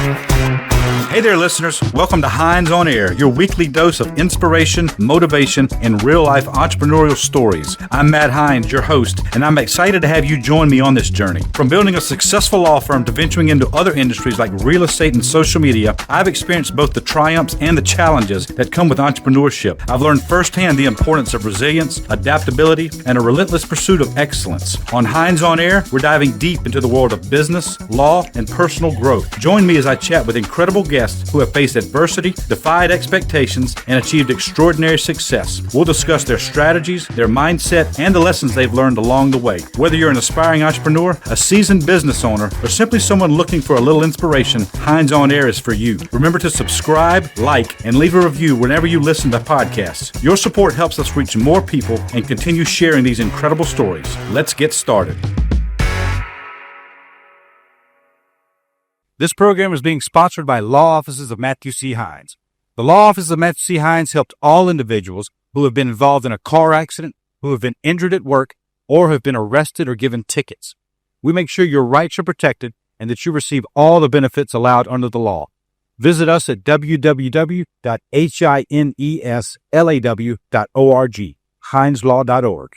Hey there, listeners. Welcome to Hines on Air, your weekly dose of inspiration, motivation, and real-life entrepreneurial stories. I'm Matt Hines, your host, and I'm excited to have you join me on this journey. From building a successful law firm to venturing into other industries like real estate and social media, I've experienced both the triumphs and the challenges that come with entrepreneurship. I've learned firsthand the importance of resilience, adaptability, and a relentless pursuit of excellence. On Hines on Air, we're diving deep into the world of business, law, and personal growth. Join me as I chat with incredible guests who have faced adversity, defied expectations, and achieved extraordinary success. We'll discuss their strategies, their mindset, and the lessons they've learned along the way. Whether you're an aspiring entrepreneur, a seasoned business owner, or simply someone looking for a little inspiration, Hines on Air is for you. Remember to subscribe, like, and leave a review whenever you listen to podcasts. Your support helps us reach more people and continue sharing these incredible stories. Let's get started. This program is being sponsored by Law Offices of Matthew C. Hines. The Law Offices of Matthew C. Hines helped all individuals who have been involved in a car accident, who have been injured at work, or have been arrested or given tickets. We make sure your rights are protected and that you receive all the benefits allowed under the law. Visit us at www.hineslaw.org, hineslaw.org.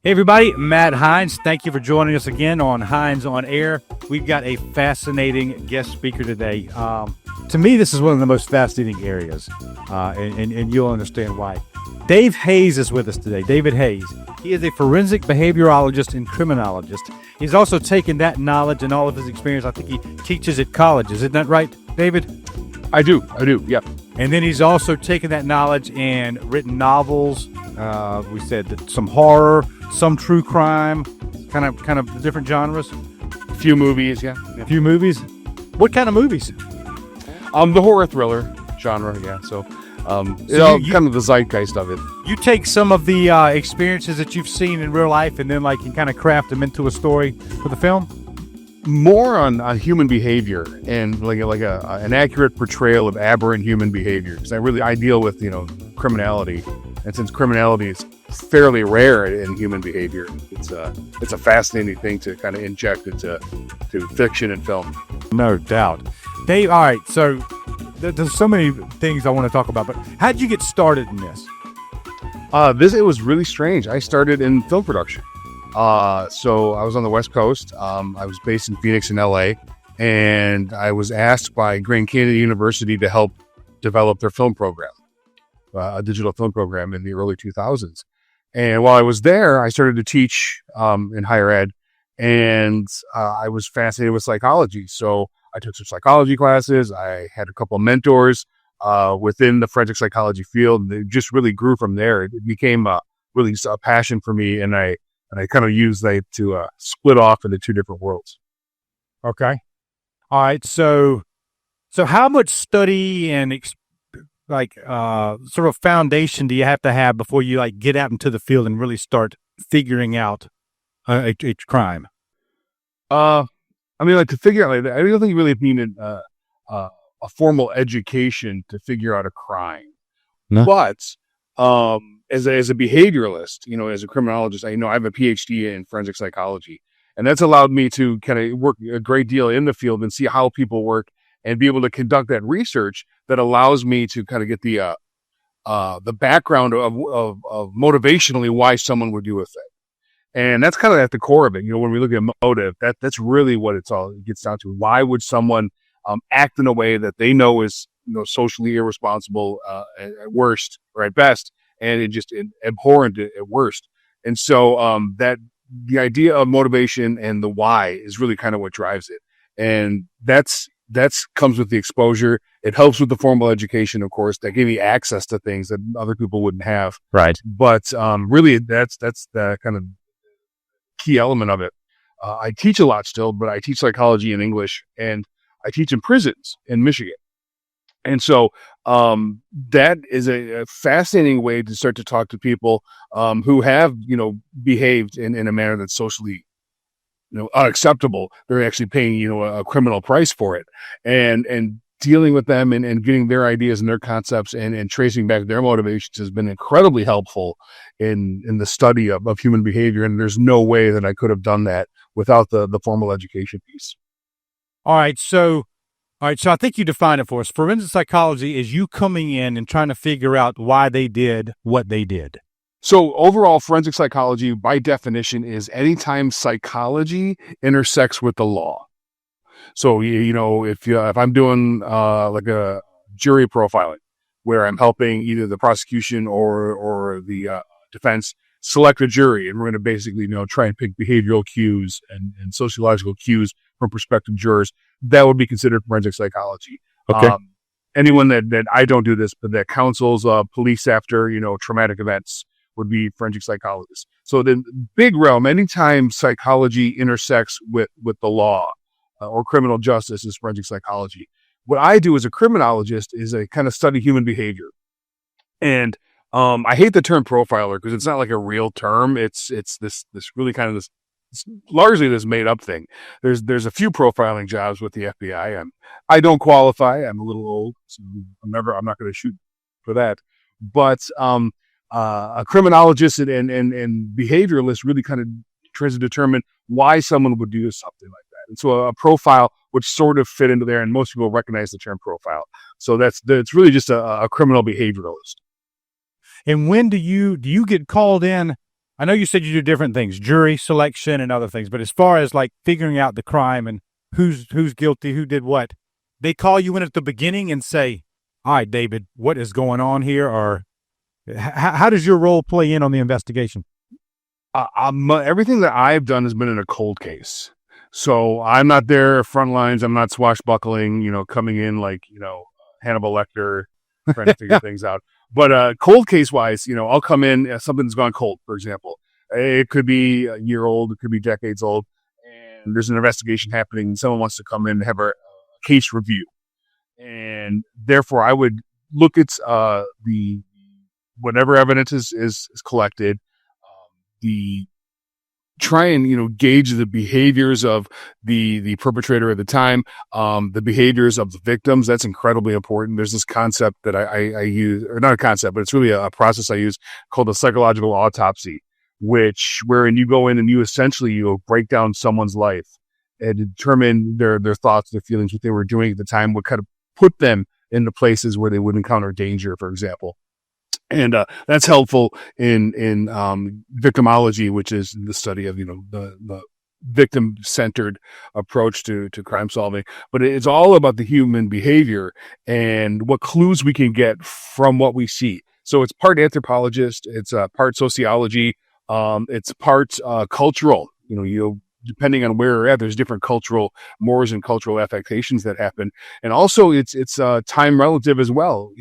Hey everybody, Matt Hines. Thank you for joining us again on Hines on Air. We've got a fascinating guest speaker today. To me, this is one of the most fascinating areas, and you'll understand why. Dave Hayes is with us today. David Hayes. He is a forensic behavioralist and criminologist. He's also taken that knowledge and all of his experience. I think he teaches at colleges. Isn't that right, David? I do, yep. And then he's also taken that knowledge and written novels. We said that some horror, some true crime, kind of different genres. A few movies, yeah. A few movies. What kind of movies? The horror thriller genre, yeah. So you kind of the zeitgeist of it. You take some of the experiences that you've seen in real life, and then you kind of craft them into a story for the film. More on human behavior and an accurate portrayal of aberrant human behavior. Because I deal with criminality, and since criminality is fairly rare in human behavior, it's a fascinating thing to kind of inject into fiction and film. No doubt, Dave. All right, so there's so many things I want to talk about, but how did you get started in this? It was really strange. I started in film production. So I was on the West Coast. I was based in Phoenix and LA, and I was asked by Grand Canyon University to help develop their film program, a digital film program in the early 2000s. And while I was there, I started to teach in higher ed, and I was fascinated with psychology. So I took some psychology classes. I had a couple of mentors within the forensic psychology field. It just really grew from there. It became really a passion for me, and I kind of used that to split off into two different worlds. Okay. All right. So how much study and sort of foundation do you have to have before you get out into the field and really start figuring out a crime? To figure out, I don't think you really need a formal education to figure out a crime. No. But as a behavioralist, as a criminologist, I have a PhD in forensic psychology, and that's allowed me to kind of work a great deal in the field and see how people work and be able to conduct that research that allows me to kind of get the background of motivationally why someone would do a thing. And that's kind of at the core of it. When we look at motive, that's really what it gets down to. Why would someone act in a way that they know is socially irresponsible at worst, or at best, and it just abhorrent at worst? And so that the idea of motivation and the why is really kind of what drives it. And that's comes with the exposure. It helps with the formal education, of course, that gave me access to things that other people wouldn't have. Right. But really, that's the kind of key element of it. I teach a lot still, but I teach psychology in English, and I teach in prisons in Michigan. And so that is a fascinating way to start to talk to people who have, behaved in a manner that's socially, unacceptable. They're actually paying, a criminal price for it, and dealing with them and getting their ideas and their concepts and tracing back their motivations has been incredibly helpful in the study of human behavior. And there's no way that I could have done that without the formal education piece. All right. So All right, so I think you defined it for us. Forensic psychology is you coming in and trying to figure out why they did what they did. So overall, forensic psychology, by definition, is anytime psychology intersects with the law. So, if I'm doing like a jury profiling, where I'm helping either the prosecution or the defense select a jury, and we're going to basically, try and pick behavioral cues and sociological cues from prospective jurors, that would be considered forensic psychology. Okay. Anyone that I don't do this, but that counsels police after, traumatic events would be forensic psychologists. So the big realm, anytime psychology intersects with the law or criminal justice, is forensic psychology. What I do as a criminologist is I kind of study human behavior. And I hate the term profiler because it's not like a real term. It's this really kind of this, it's largely this made up thing. There's a few profiling jobs with the FBI. I don't qualify. I'm a little old, so I'm not going to shoot for that. But a criminologist and behavioralist really kind of tries to determine why someone would do something like that. And so a profile would sort of fit into there, and most people recognize the term profile. So it's really just a criminal behavioralist. And when do you get called in? I know you said you do different things, jury selection and other things, but as far as like figuring out the crime and who's guilty, who did what, they call you in at the beginning and say, all right, David, what is going on here? Or how does your role play in on the investigation? Everything that I've done has been in a cold case. So I'm not there front lines. I'm not swashbuckling, coming in like, Hannibal Lecter, trying to figure things out. But cold case wise, I'll come in, something's gone cold, for example. It could be a year old, it could be decades old, and there's an investigation happening. And someone wants to come in and have a case review. And therefore, I would look at the whatever evidence is collected, try and gauge the behaviors of the perpetrator at the time, the behaviors of the victims. That's incredibly important. There's this concept that I use, or not a concept, but it's really a process I use called a psychological autopsy, wherein you go in and you essentially break down someone's life and determine their thoughts, their feelings, what they were doing at the time, what kind of put them into places where they would encounter danger, for example. And that's helpful in victimology, which is the study of the victim-centered approach to crime solving. But it's all about the human behavior and what clues we can get from what we see. So it's part anthropologist, it's part sociology, it's part cultural. Depending on where we're at, there's different cultural mores and cultural affectations that happen, and also it's time relative as well.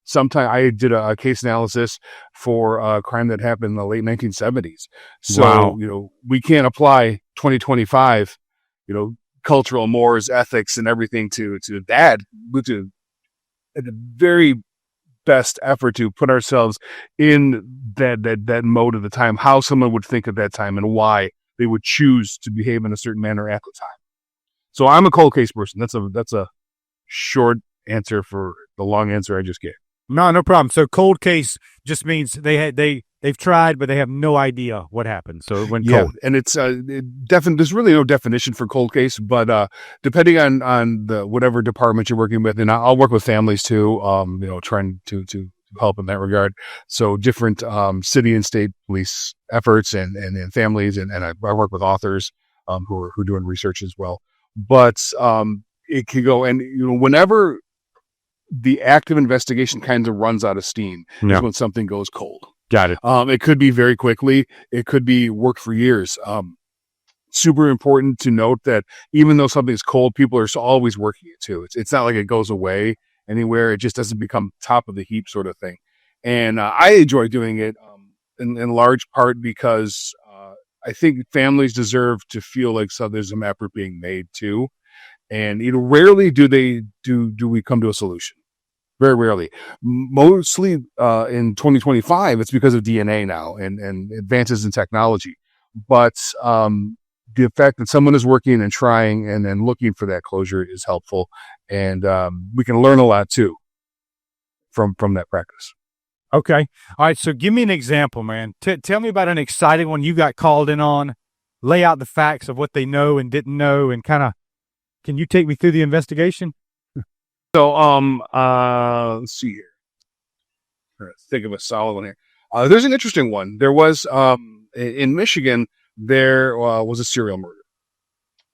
Sometime I did a case analysis for a crime that happened in the late 1970s. So, Wow. We can't apply 2025, cultural mores, ethics, and everything to that. To the very best effort to put ourselves in that mode of the time, how someone would think at that time and why they would choose to behave in a certain manner at the time. So I'm a cold case person. That's a short answer for the long answer I just gave. No problem. So cold case just means they've tried, but they have no idea what happened. So it went cold. And it's there's really no definition for cold case, but depending on the whatever department you're working with, and I'll work with families too, trying to help in that regard. So different city and state police efforts and families, and I work with authors who are doing research as well. But it can go, and whenever the active investigation kind of runs out of steam is when something goes cold. Got it. It could be very quickly. It could be work for years. Super important to note that even though something's cold, people are always working it too. It's not like it goes away anywhere. It just doesn't become top of the heap sort of thing. And I enjoy doing it in large part because I think families deserve to feel like there's some effort being made too. And rarely do we come to a solution. Very rarely. Mostly in 2025, it's because of DNA now and advances in technology. But the fact that someone is working and trying and looking for that closure is helpful. And we can learn a lot too from that practice. Okay. All right. So give me an example, man. Tell me about an exciting one you got called in on. Lay out the facts of what they know and didn't know and kind of Can you take me through the investigation? So, let's see here. I'm trying to think of a solid one here. There's an interesting one. There was, in Michigan, there was a serial murder,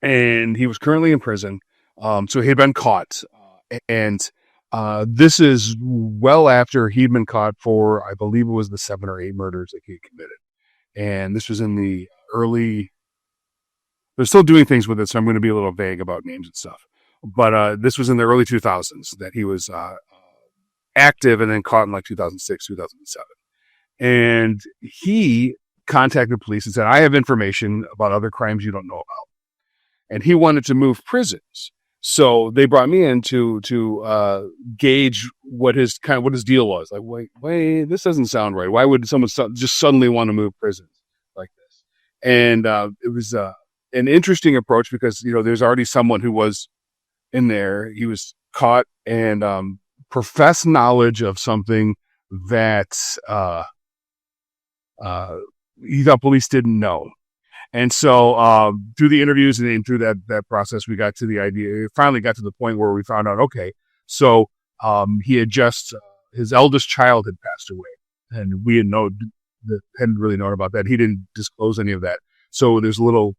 and he was currently in prison. So he had been caught, and this is well after he'd been caught for, I believe it was the 7 or 8 murders that he had committed. And this was in the early, they're still doing things with it, so I'm going to be a little vague about names and stuff. But this was in the early 2000s that he was active, and then caught in like 2006, 2007. And he contacted police and said, I have information about other crimes you don't know about. And he wanted to move prisons. So they brought me in to gauge what his deal was. Like, wait, this doesn't sound right. Why would someone just suddenly want to move prisons like this? And it was an interesting approach because, there's already someone who was in there. He was caught and professed knowledge of something that he thought police didn't know. And so through the interviews and through that process, we got to the idea. It finally got to the point where we found out, okay, so he had just his eldest child had passed away, and we hadn't really known about that. He didn't disclose any of that. So there's a little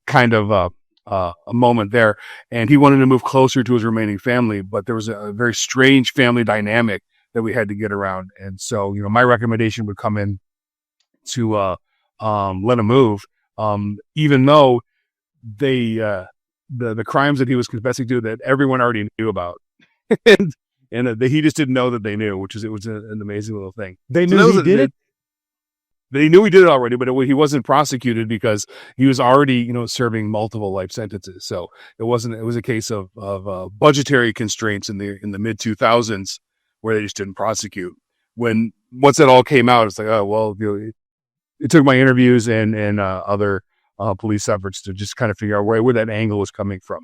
kind of a moment there, and he wanted to move closer to his remaining family, but there was a very strange family dynamic that we had to get around. And so, my recommendation would come in to let him move, even though the crimes that he was confessing to that everyone already knew about, and that he just didn't know that they knew, it was an amazing little thing. They knew he did it. They knew he did it already, but he wasn't prosecuted because he was already, serving multiple life sentences. So it was a case of budgetary constraints in the mid 2000s where they just didn't prosecute. Once that all came out, it's like, oh, well, it took my interviews and other police efforts to just kind of figure out where that angle was coming from.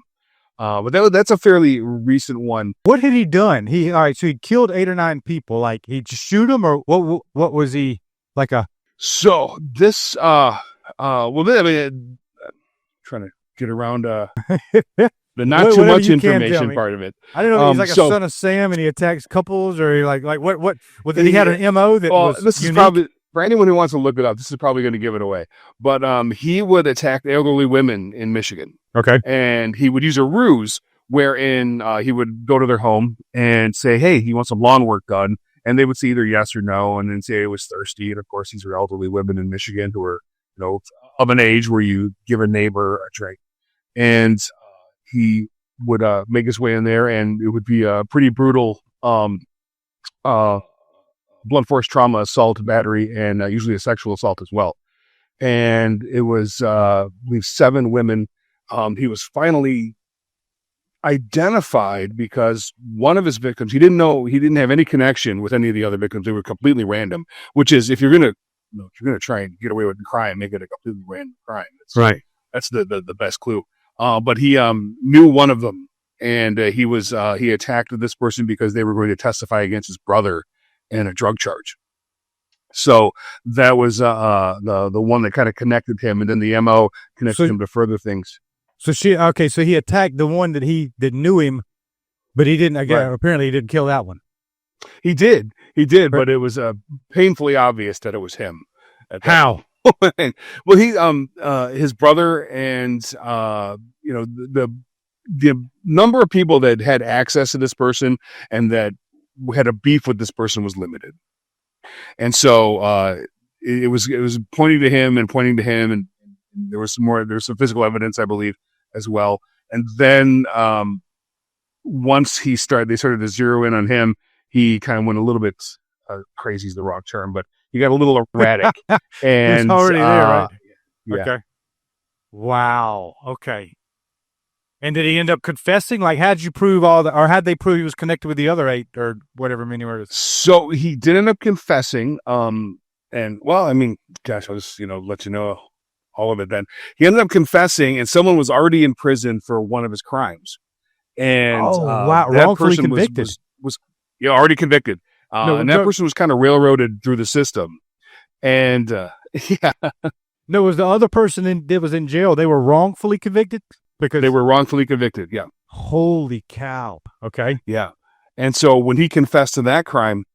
But that's a fairly recent one. What had he done? So he killed 8 or 9 people. Like, he just shoot them, or what was he like a? So this, trying to get around the not too much information part of it. I don't know if he's like a son of Sam and he attacks couples, or like what? Well, did he had an MO that was this unique? Is probably, for anyone who wants to look it up, this is probably going to give it away. But he would attack elderly women in Michigan. Okay. And he would use a ruse wherein he would go to their home and say, hey, he wants some lawn work done. And they would say either yes or no, and then say it was thirsty. And of course, these are elderly women in Michigan who are, of an age where you give a neighbor a drink. And he would make his way in there, and it would be a pretty brutal blunt force trauma, assault, battery, and usually a sexual assault as well. And it was, I believe, 7 women. He was finally identified because one of his victims, he didn't have any connection with any of the other victims. They were completely random, which is, if you're going to try and get away with a crime, make it a completely random crime. Right. That's the best clue. But he knew one of them, and he attacked this person because they were going to testify against his brother in a drug charge. So that was the one that kind of connected him, and then the MO connected him to further things. So so he attacked the one that knew him, but he didn't. Again, right. Apparently, he didn't kill that one. He did, but it was painfully obvious that it was him. How? Well, he his brother and the number of people that had access to this person and that had a beef with this person was limited, and so it was pointing to him, and there was some physical evidence, I believe, as well. And then once they started to zero in on him, he kind of went a little bit crazy is the wrong term, but he got a little erratic. And he's already there, right? Yeah. Okay. Wow. Okay. And did he end up confessing? Like, how'd you prove or how'd they prove he was connected with the other 8 or whatever many murders? So he did end up confessing. And well, I mean, gosh, I'll just, let you know all of it then. He ended up confessing, and someone was already in prison for one of his crimes. And wow, that wrongfully person convicted. was already convicted. And that person was kind of railroaded through the system. And yeah. No, was the other person that was in jail, they were wrongfully convicted? Because they were wrongfully convicted. Yeah. holy cow. Okay. Yeah. And so when he confessed to that crime,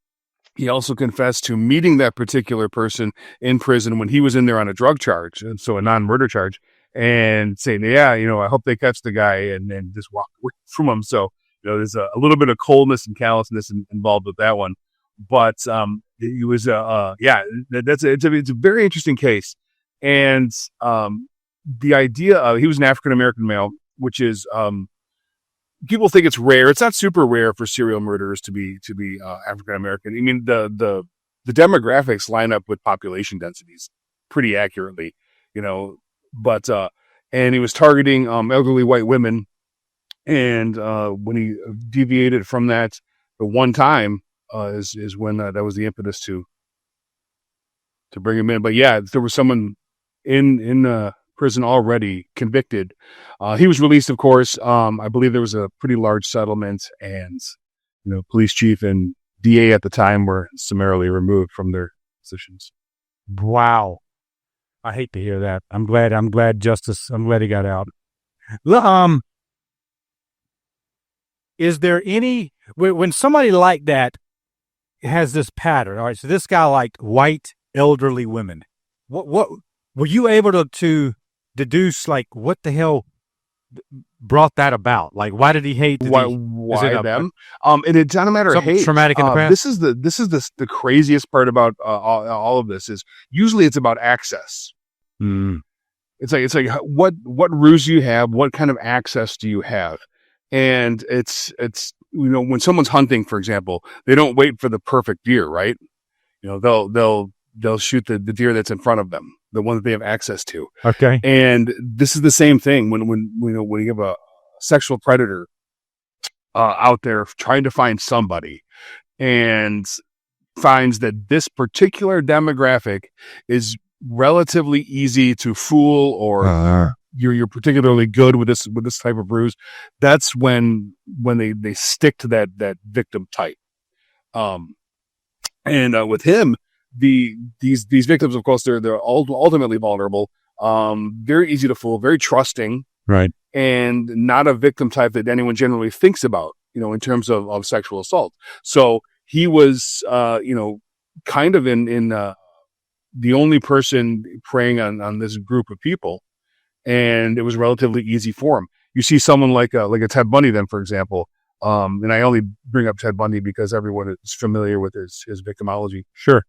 he also confessed to meeting that particular person in prison when he was in there on a drug charge, and so a non-murder charge, and saying, yeah, I hope they catch the guy, and then just walk away from him. So, there's a little bit of coldness and callousness involved with that one. But it was, it's a very interesting case. And the idea of, he was an African-American male, which is, people think it's rare. It's not super rare for serial murderers to be African American. I mean, the demographics line up with population densities pretty accurately, But and he was targeting elderly white women, and when he deviated from that the one time, is when that was the impetus to bring him in. But yeah, there was someone in prison already convicted. He was released, of course. I believe there was a pretty large settlement, and police chief and DA at the time were summarily removed from their positions. Wow. I hate to hear that. I'm glad I'm glad he got out. Is there any, when somebody like that has this pattern, all right, so this guy liked white elderly women, what were you able to deduce, like, what the hell brought that about? Like, why did he hate? Why them? And it's not a matter of hate. Traumatic in the past. This is the craziest part about all of this is usually it's about access. It's like what ruse do you have? What kind of access do you have? And it's when someone's hunting, for example, they don't wait for the perfect deer, right? They'll shoot the deer that's in front of them, the one that they have access to. Okay. And this is the same thing when you have a sexual predator out there trying to find somebody and finds that this particular demographic is relatively easy to fool, or you're particularly good with this type of ruse. That's when they stick to that victim type. And with him, these victims, of course, they're ultimately vulnerable, very easy to fool, very trusting, right, and not a victim type that anyone generally thinks about, in terms of sexual assault. So he was, kind of in the only person preying on this group of people, and it was relatively easy for him. You see someone like a Ted Bundy, then, for example. And I only bring up Ted Bundy because everyone is familiar with his victimology. Sure.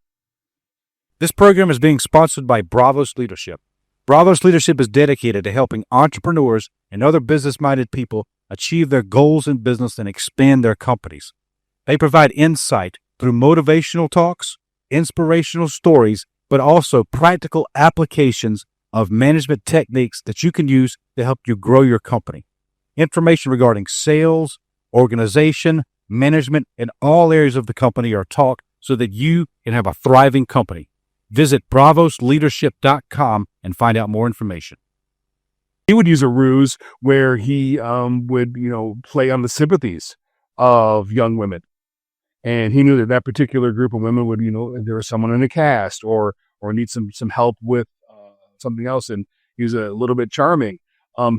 This program is being sponsored by Bravos Leadership. Bravos Leadership is dedicated to helping entrepreneurs and other business-minded people achieve their goals in business and expand their companies. They provide insight through motivational talks, inspirational stories, but also practical applications of management techniques that you can use to help you grow your company. Information regarding sales, organization, management, and all areas of the company are taught so that you can have a thriving company. Visit bravosleadership.com and find out more information. He would use a ruse where he would, play on the sympathies of young women. And he knew that particular group of women would, there was someone in a cast or need some help with something else. And he was a little bit charming.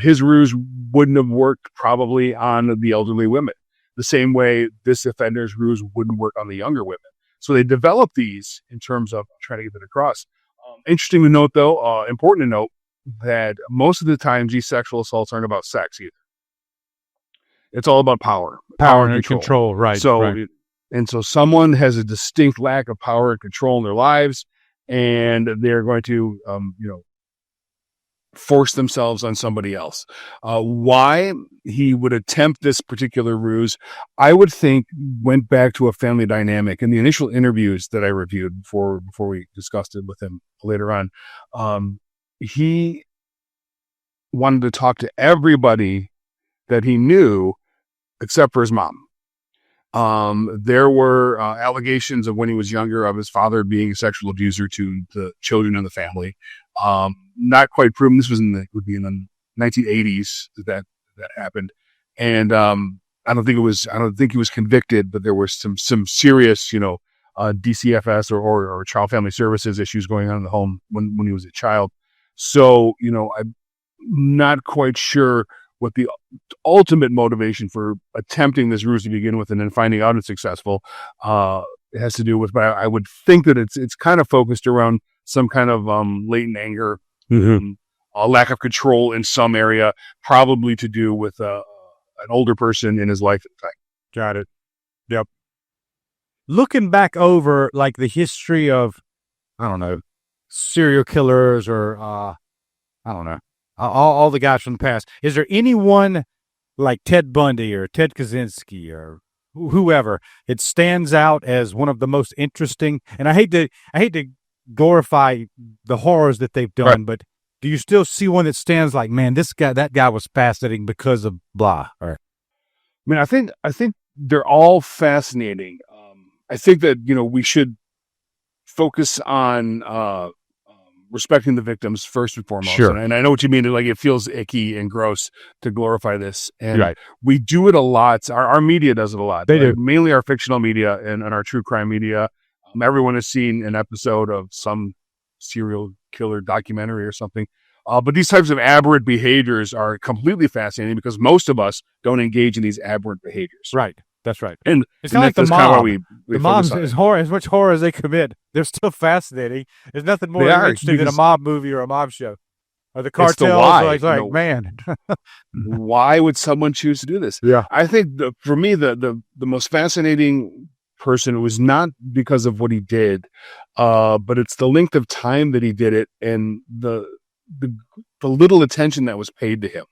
His ruse wouldn't have worked probably on the elderly women, the same way this offender's ruse wouldn't work on the younger women. So they developed these in terms of trying to get it across. Interesting to note, though, important to note, that most of the times these sexual assaults aren't about sex either. It's all about power and control. Right. So, right. And so someone has a distinct lack of power and control in their lives, and they're going to, force themselves on somebody else. Why he would attempt this particular ruse, I would think, went back to a family dynamic. In the initial interviews that I reviewed before we discussed it with him later on, he wanted to talk to everybody that he knew except for his mom. There were allegations of when he was younger of his father being a sexual abuser to the children in the family. Not quite proven. This would be in the 1980s that happened. And I don't think he was convicted, but there was some serious, DCFS or child family services issues going on in the home when he was a child. So, I'm not quite sure what the ultimate motivation for attempting this ruse to begin with and then finding out it's successful it has to do with. But I would think that it's kind of focused around some kind of latent anger, a lack of control in some area, probably to do with an older person in his life at the time. Got it. Yep. Looking back over like the history of, I don't know, serial killers or I don't know, all the guys from the past, is there anyone like Ted Bundy or Ted Kaczynski or whoever it stands out as one of the most interesting? And I hate to glorify the horrors that they've done, but do you still see one that stands like, man, that guy was fascinating because of blah? Or I mean, I think they're all fascinating. I think that, we should focus on respecting the victims first and foremost. Sure. And I know what you mean. Like, it feels icky and gross to glorify this. And right. We do it a lot. Our media does it a lot. They do. Mainly our fictional media and our true crime media. Everyone has seen an episode of some serial killer documentary or something. But these types of aberrant behaviors are completely fascinating because most of us don't engage in these aberrant behaviors. Right. That's right. And it's kind of like the mob. Kind of we the mobs, as much horror as they commit, they're still fascinating. There's nothing more interesting than a mob movie or a mob show. Or the cartels. Man. Why would someone choose to do this? Yeah. I think for me, the most fascinating person was not because of what he did, but it's the length of time that he did it and the little attention that was paid to him.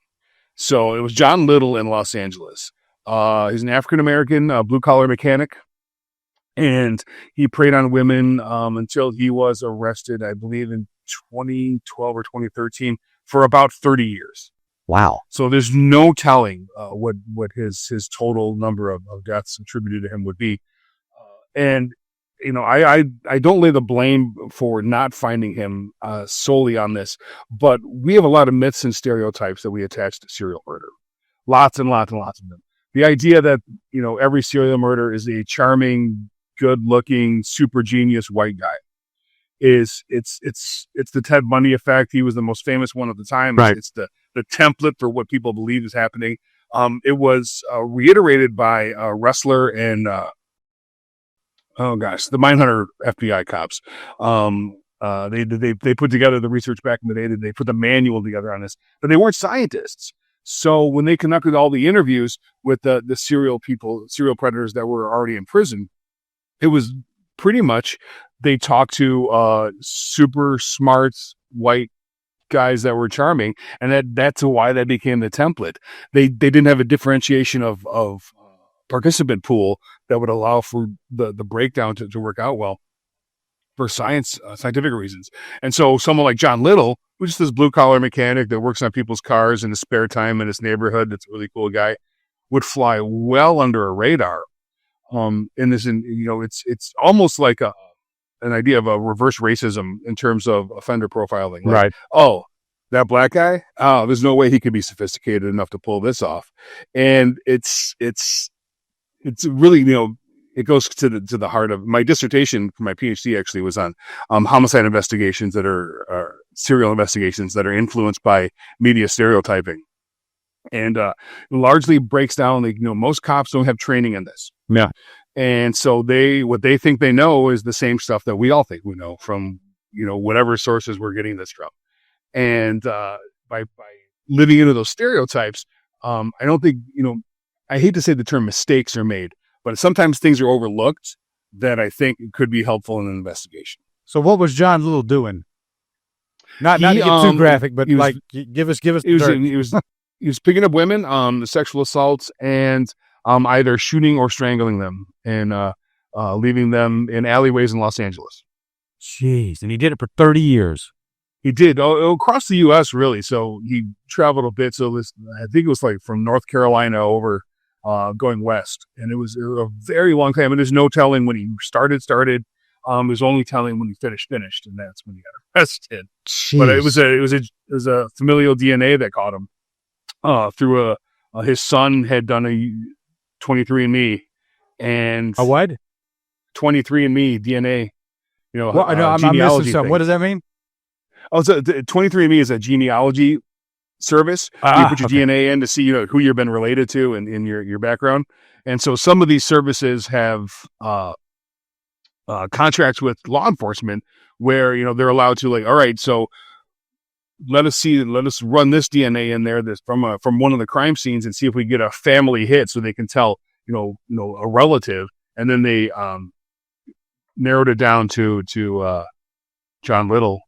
So it was John Little in Los Angeles. He's an African-American blue-collar mechanic, and he preyed on women until he was arrested, I believe, in 2012 or 2013 for about 30 years. Wow. So there's no telling what his total number of deaths attributed to him would be. And I don't lay the blame for not finding him solely on this, but we have a lot of myths and stereotypes that we attach to serial murder. Lots and lots and lots of them. The idea that, every serial murderer is a charming, good-looking, super genius white guy it's the Ted Bundy effect. He was the most famous one at the time. Right. It's the template for what people believe is happening. It was reiterated by a wrestler and the Mindhunter FBI cops. They put together the research back in the day. They put the manual together on this, but they weren't scientists. So when they conducted all the interviews with the serial predators that were already in prison, it was pretty much they talked to super smart white guys that were charming, and that's why that became the template. They didn't have a differentiation of participant pool that would allow for the breakdown to work out well for scientific reasons. And so someone like John Little, who's just this blue collar mechanic that works on people's cars in his spare time in his neighborhood, that's a really cool guy, would fly well under a radar. It's almost like an idea of a reverse racism in terms of offender profiling. Like, right. Oh, that black guy? Oh, there's no way he could be sophisticated enough to pull this off. And it's really, it goes to the heart of my dissertation for my PhD. Actually, was on homicide investigations that are serial investigations that are influenced by media stereotyping, and largely breaks down. Like, most cops don't have training in this. Yeah, and so what they think they know is the same stuff that we all think we know from whatever sources we're getting this from, and by living into those stereotypes, I don't think I hate to say the term mistakes are made, but sometimes things are overlooked that I think could be helpful in an investigation. So what was John Little doing? Not to get too graphic, but give us. He was picking up women, the sexual assaults, and either shooting or strangling them and leaving them in alleyways in Los Angeles. Jeez, and he did it for 30 years. He did across the U.S. really. So he traveled a bit. So I think it was like from North Carolina over. Going west, and it was a very long time. And there's no telling when he started. There's only telling when he finished, and that's when he got arrested. Jeez. But it was a familial DNA that caught him through his son had done a 23andMe, and a what? 23andMe DNA. I'm missing something. What does that mean? Oh, so 23andMe is a genealogy service. You put your DNA in to see, who you've been related to and in your background. And so some of these services have contracts with law enforcement where, they're allowed to all right, so let us run this DNA in there that's from one of the crime scenes and see if we get a family hit so they can tell, a relative. And then they narrowed it down to John Little.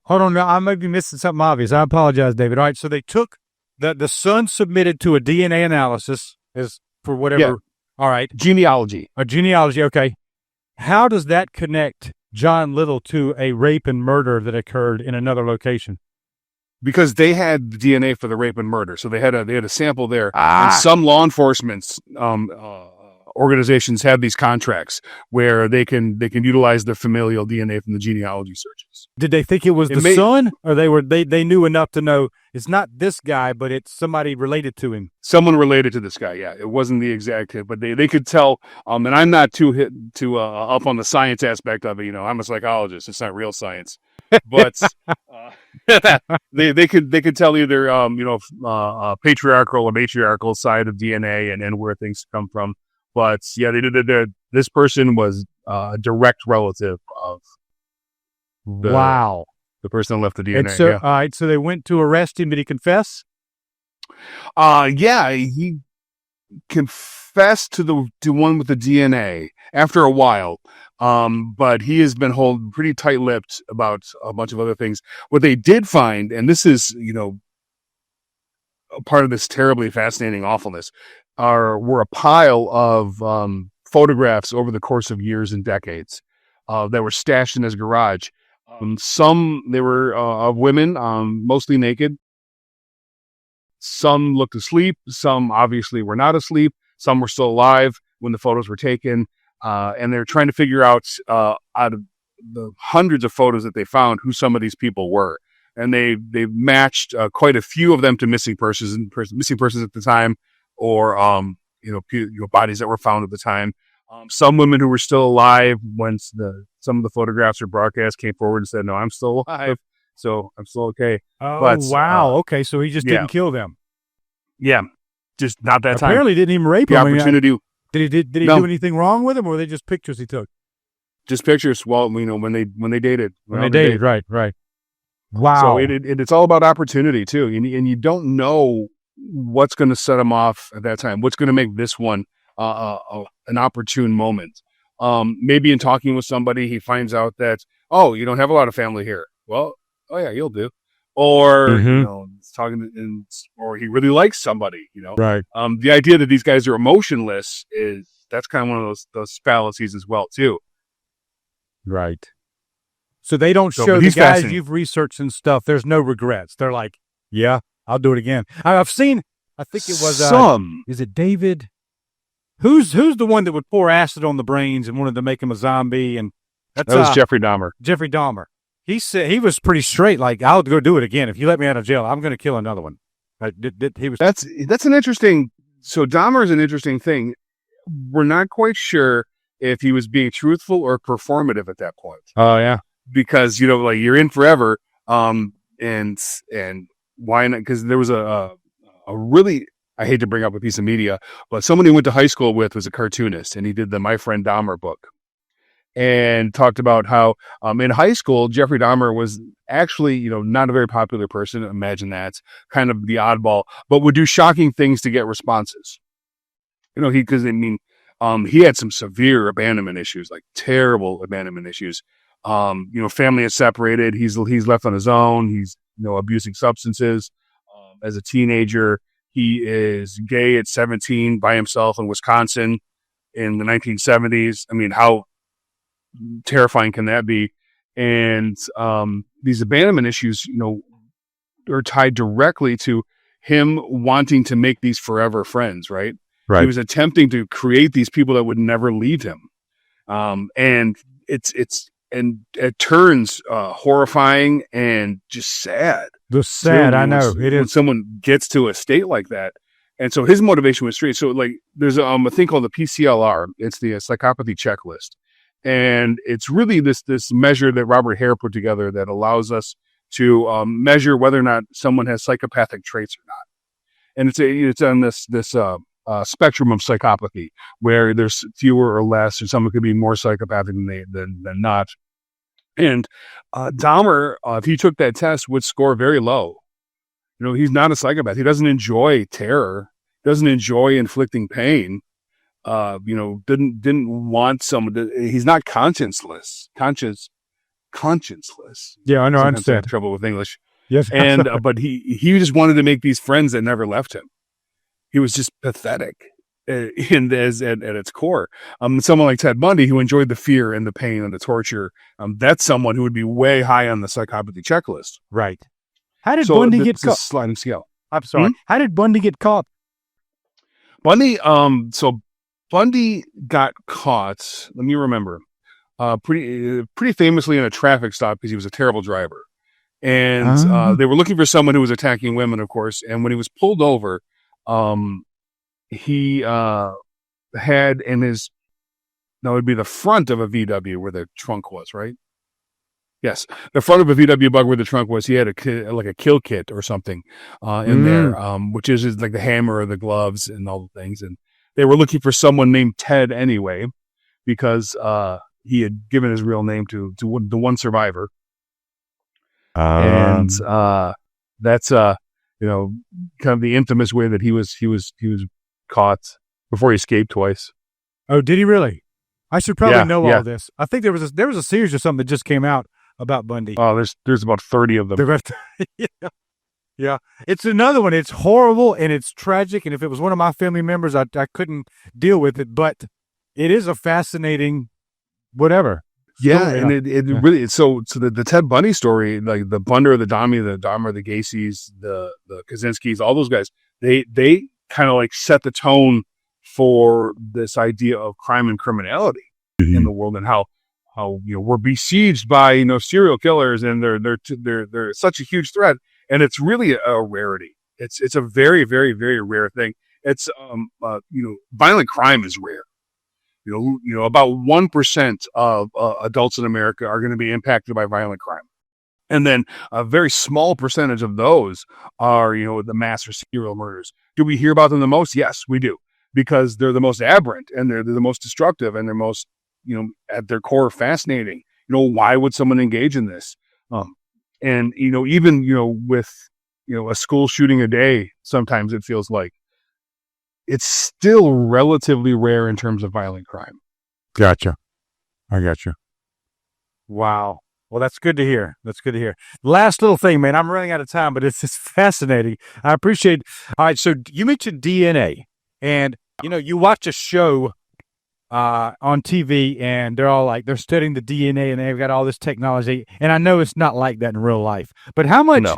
Hold on, now I may be missing something obvious. I apologize, David. All right, so they took the son submitted to a DNA analysis as for whatever. Yeah. All right, Genealogy. a genealogy. Okay, how does that connect John Little to a rape and murder that occurred in another location? Because they had the DNA for the rape and murder, so they had a sample there. And some law enforcement organizations have these contracts where they can utilize their familial DNA from the genealogy searches. Did they think it was the son, or they knew enough to know it's not this guy, but it's somebody related to him? Someone related to this guy, yeah. It wasn't the exact hit, but they could tell. And I'm not too up on the science aspect of it. I'm a psychologist; it's not real science. But they could tell either patriarchal or matriarchal side of DNA and where things come from. But yeah, they did. This person was a direct relative of the person that left the DNA. And so, yeah. all right, so they went to arrest him. Did he confess? Yeah, he confessed to the one with the DNA after a while. But he has been holding pretty tight-lipped about a bunch of other things. What they did find, and this is, a part of this terribly fascinating awfulness, were a pile of photographs over the course of years and decades that were stashed in his garage. Some, they were of women, mostly naked. Some looked asleep. Some obviously were not asleep. Some were still alive when the photos were taken. And they're trying to figure out of the hundreds of photos that they found who some of these people were. And they've matched quite a few of them to missing persons at the time, or bodies that were found at the time. Some women who were still alive when some of the photographs or broadcasts came forward and said, "No, I'm still alive, so I'm still okay." Oh, but, wow! Okay, so he just didn't kill them. Yeah, just not that time. Apparently, didn't even rape the them. Opportunity. Did he do anything wrong with them, or were they just pictures he took? Just pictures. Well, when they dated. When they dated, right. Wow. So it's all about opportunity too, and you don't know what's going to set them off at that time. What's going to make this one an opportune moment? Maybe in talking with somebody, he finds out that, oh, you don't have a lot of family here. Well, oh yeah, you'll do. Or or he really likes somebody. Right. The idea that these guys are emotionless that's kind of one of those fallacies as well too. Right. So they don't show the guys you've researched and stuff. There's no regrets. They're like, yeah, I'll do it again. I've seen. I think it was is it David? Who's the one that would pour acid on the brains and wanted to make him a zombie? And that was Jeffrey Dahmer. Jeffrey Dahmer. He said he was pretty straight. Like, I'll go do it again. If you let me out of jail, I'm going to kill another one. He was. That's an interesting. So Dahmer is an interesting thing. We're not quite sure if he was being truthful or performative at that point. Oh yeah, because you're in forever. And why not? Because there was a really, I hate to bring up a piece of media, but someone he went to high school with was a cartoonist, and he did the My Friend Dahmer book, and talked about how in high school Jeffrey Dahmer was actually not a very popular person. Imagine that, kind of the oddball, but would do shocking things to get responses. He had some severe abandonment issues, like terrible abandonment issues. Family is separated. He's left on his own. He's abusing substances. As a teenager, he is gay at 17 by himself in Wisconsin in the 1970s. I mean, how terrifying can that be? And these abandonment issues, are tied directly to him wanting to make these forever friends, right? Right. He was attempting to create these people that would never leave him. And it turns horrifying and just sad. I know it is when someone gets to a state like that. And so his motivation was straight. So there's a thing called the PCLR. It's the psychopathy checklist, and it's really this measure that Robert Hare put together that allows us to measure whether or not someone has psychopathic traits or not. And it's on this spectrum of psychopathy where there's fewer or less, or someone could be more psychopathic than not. And Dahmer, if he took that test, would score very low. He's not a psychopath. He doesn't enjoy terror, doesn't enjoy inflicting pain. Didn't want someone to, he's not conscienceless. Yeah, I know. Sometimes I understand. have trouble with English. Yes. And but he just wanted to make these friends that never left him. He was just pathetic at its core. Someone like Ted Bundy, who enjoyed the fear and the pain and the torture, that's someone who would be way high on the psychopathy checklist. Right. How did Bundy get caught? Sliding scale. I'm sorry. How did Bundy get caught? Bundy, Bundy got caught, let me remember, pretty famously in a traffic stop because he was a terrible driver. And they were looking for someone who was attacking women, of course. And when he was pulled over, he had in his, that would be the front of a VW where the trunk was, right? Yes, the front of a VW Bug where the trunk was. He had a kill kit or something in there, which is like the hammer or the gloves and all the things. And they were looking for someone named Ted anyway, because he had given his real name to the one survivor. And that's kind of the infamous way that he was caught before he escaped twice. Oh, did he really? I should probably know yeah. all this. I think there was a series or something that just came out about Bundy. Oh, there's about 30 of them. Yeah. It's another one. It's horrible and it's tragic. And if it was one of my family members, I couldn't deal with it. But it is a fascinating whatever. Yeah, story. and it really, so the Ted Bundy story, like the Bunder, the Dahmer, the Gacy's, the Kaczynskis, all those guys, they kind of like set the tone for this idea of crime and criminality in the world, and how we're besieged by serial killers, and they're such a huge threat, and it's really a rarity. It's a very, very, very rare thing. It's violent crime is rare. About 1% of adults in America are going to be impacted by violent crime. And then a very small percentage of those are, the mass or serial murders. Do we hear about them the most? Yes, we do. Because they're the most aberrant, and they're the most destructive, and they're most, at their core, fascinating. Why would someone engage in this? And, even, with, a school shooting a day, sometimes it feels like it's still relatively rare in terms of violent crime. Gotcha. I gotcha. Wow. Well, that's good to hear. Last little thing, man. I'm running out of time, but it's fascinating. I appreciate. All right. So you mentioned DNA, and you watch a show on TV, and they're all like they're studying the DNA, and they've got all this technology. And I know it's not like that in real life, but how much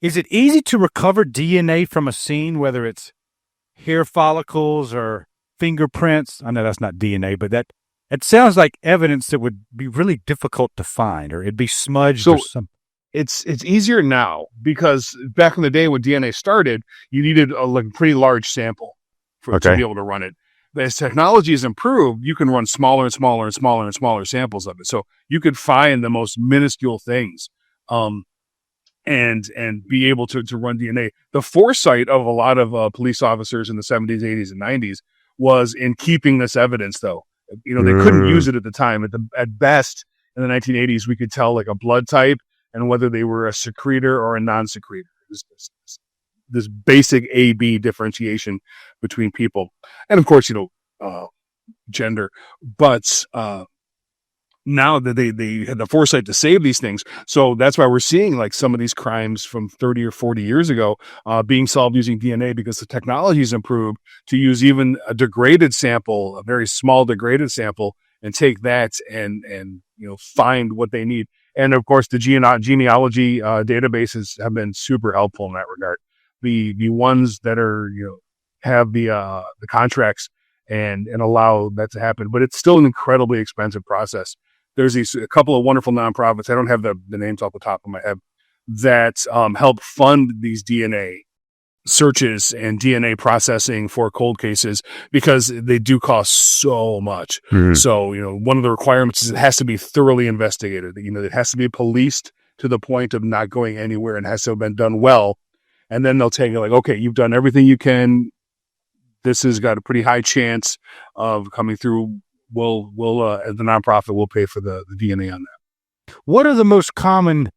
is it easy to recover DNA from a scene, whether it's hair follicles or fingerprints? I know that's not DNA, but it sounds like evidence that would be really difficult to find, or it'd be smudged or something. It's easier now, because back in the day when DNA started, you needed a pretty large sample to be able to run it. But as technology has improved, you can run smaller and smaller and smaller and smaller samples of it. So you could find the most minuscule things. And be able to run DNA. The foresight of a lot of police officers in the 70s, 80s, and 90s was in keeping this evidence, though. They couldn't use it at the time. At best, in the 1980s, we could tell like a blood type and whether they were a secretor or a non-secretor. This basic A-B differentiation between people. And of course, gender. But now that they had the foresight to save these things. So that's why we're seeing like some of these crimes from 30 or 40 years ago being solved using DNA, because the technology has improved to use even a degraded sample, a very small degraded sample, and take that and find what they need. And of course, the genealogy databases have been super helpful in that regard. The ones that are, have the contracts and allow that to happen, but it's still an incredibly expensive process. There's a couple of wonderful nonprofits, I don't have the names off the top of my head, that help fund these DNA searches and DNA processing for cold cases, because they do cost so much. So, one of the requirements is it has to be thoroughly investigated. It has to be policed to the point of not going anywhere and has to have been done well. And then they'll take it like, okay, you've done everything you can. This has got a pretty high chance of coming through. We'll as the nonprofit, we'll pay for the DNA on that. What are the most common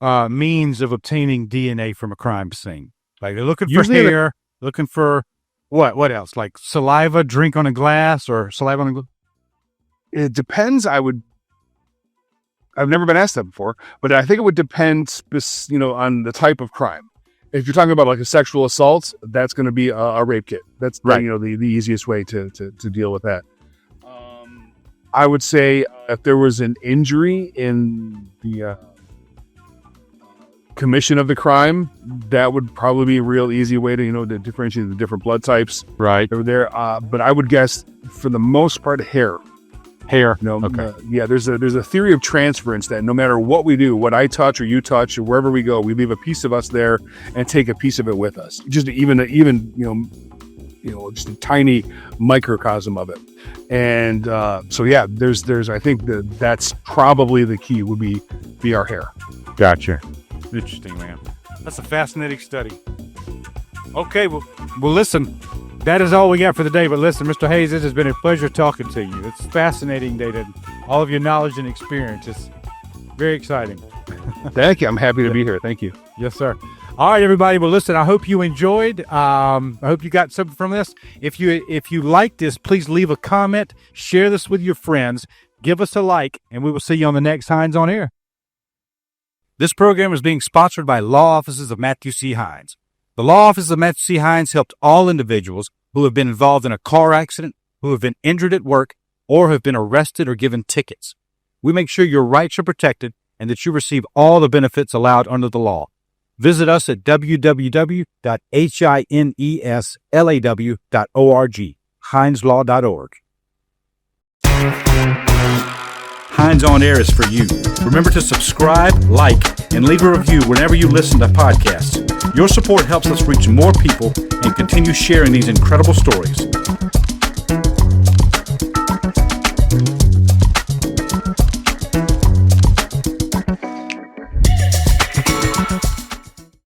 means of obtaining DNA from a crime scene? Like they're looking for Usually hair, looking for what else? Like saliva, drink on a glass, or saliva on a glass? It depends. I've never been asked that before, but I think it would depend, on the type of crime. If you're talking about like a sexual assault, that's going to be a rape kit. That's right. The easiest way to deal with that. I would say if there was an injury in the commission of the crime, that would probably be a real easy way to differentiate the different blood types. Right. Over there. But I would guess for the most part, hair. Hair. Okay. There's a theory of transference that no matter what we do, what I touch or you touch or wherever we go, we leave a piece of us there and take a piece of it with us. Just even just a tiny microcosm of it. And there's I think that's probably the key would be our hair. Gotcha. Interesting, man. That's a fascinating study. Okay, well, listen. That is all we got for the day. But listen, Mr. Hayes, it has been a pleasure talking to you. It's fascinating data, all of your knowledge and experience. It's very exciting. Thank you. I'm happy to be here. Thank you. Yes, sir. All right, everybody. Well, listen, I hope you enjoyed. I hope you got something from this. If you like this, please leave a comment, share this with your friends, give us a like, and we will see you on the next Hines on Air. This program is being sponsored by Law Offices of Matthew C. Hines. The Law Office of Matt C. Hines helped all individuals who have been involved in a car accident, who have been injured at work, or have been arrested or given tickets. We make sure your rights are protected and that you receive all the benefits allowed under the law. Visit us at www.hineslaw.org, hineslaw.org. Hines on Air is for you. Remember to subscribe, like, and leave a review whenever you listen to podcasts. Your support helps us reach more people and continue sharing these incredible stories.